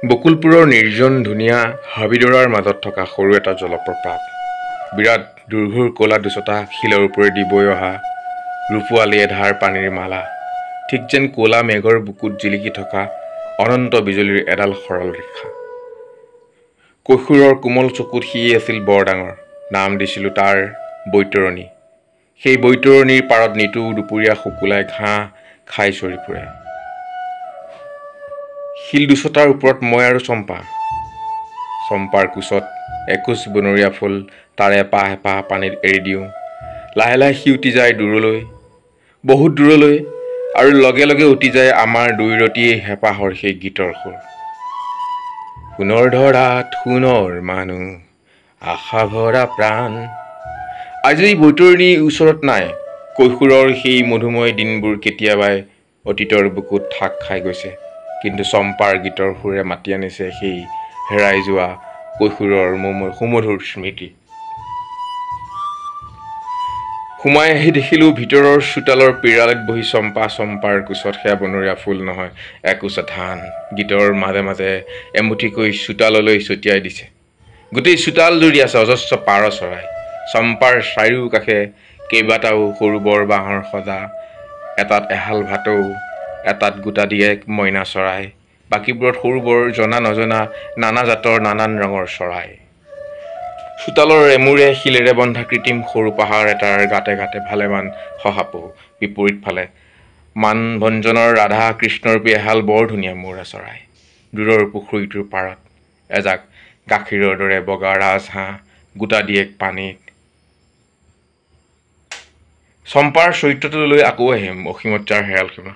বকুলপুৰৰ নিৰ্জন ধুনীয়া হাবিদৰাৰ মাজত থকা সৰু এটা জলপ্ৰপাত। বিৰাট দুৰ্ঘোৰ ক'লা দুচটা শিলৰ ওপৰেদি বৈ অহা ৰূপোৱালী এধাৰ পানীৰ মালা, ঠিক যেন ক'লা মেঘৰ বুকুত জিলিকি থকা অনন্ত বিজুলীৰ এডাল সৰল ৰেখা। কৈশোৰৰ কোমল চকুত সি আছিল বৰ ডাঙৰ, নাম দিছিলোঁ তাৰ বৈতৰণী। সেই বৈতৰণীৰ পাৰত নিতৌ দুপৰীয়া শুকুলাই ঘাঁহ খাই চৰি ফুৰে। শিল দুচটাৰ ওপৰত মই আৰু চম্পাৰ কোচত এখোজ বনৰীয়া ফুল তাৰ এপাহ এপাহ পানীত এৰি দিওঁ। লাহে লাহে সি উটি যায় দূৰলৈ, বহুত দূৰলৈ, আৰু লগে লগে উটি যায় আমাৰ দুইৰতি হেঁপাহৰ সেই গীতৰ সুৰ। সোণৰ ধৰাত সোণৰ মানুহ, আশা ভৰা প্ৰাণ। আজি বৈতৰণী ওচৰত নাই, কৈশোৰৰ সেই মধুময় দিনবোৰ কেতিয়াবাই অতীতৰ বুকুত ঠাক খাই গৈছে, কিন্তু চম্পাৰ গীতৰ সুৰে মাতি আনিছে সেই হেৰাই যোৱা কৈশোৰৰ সুমধুৰ স্মৃতি। সোমাই আহি দেখিলোঁ ভিতৰৰ চোতালৰ পিৰালিত বহি চম্পাৰ কোচত সেয়া বনৰীয়া ফুল নহয়, একোছা ধান গীতৰ মাজে মাজে এমুঠিকৈ চোতাললৈ ছটিয়াই দিছে। গোটেই চোতাল জুৰি আছে অজস্ৰ পাৰ চৰাই। চম্পাৰ চাৰিওকাষে কেইবাটাও সৰু বৰ বাঁহৰ সজা, এটাত এহাল ভাটৌ, এটাত গোটা দিয়েক মইনা চৰাই, বাকীবোৰত সৰু বৰ জনা নজনা নানা জাতৰ নানান ৰঙৰ চৰাই। চোতালৰ এমূৰে শিলেৰে বন্ধা কৃত্ৰিম সৰু পাহাৰ এটাৰ গাতে গাতে ভালেমান শহাপহু, বিপৰীত ফালে মানভঞ্জনৰ ৰাধা কৃষ্ণৰূপী এহাল বৰ ধুনীয়া মৌৰা চৰাই। দূৰৰ পুখুৰীটোৰ পাৰত এজাক গাখীৰৰ দৰে বগা ৰাজহাঁহ, গোটা দিয়েক পানীত। চম্পাৰ চৰিত্ৰটো লৈ আকৌ আহিম অসীমত যাৰ হেৰাল সীমা।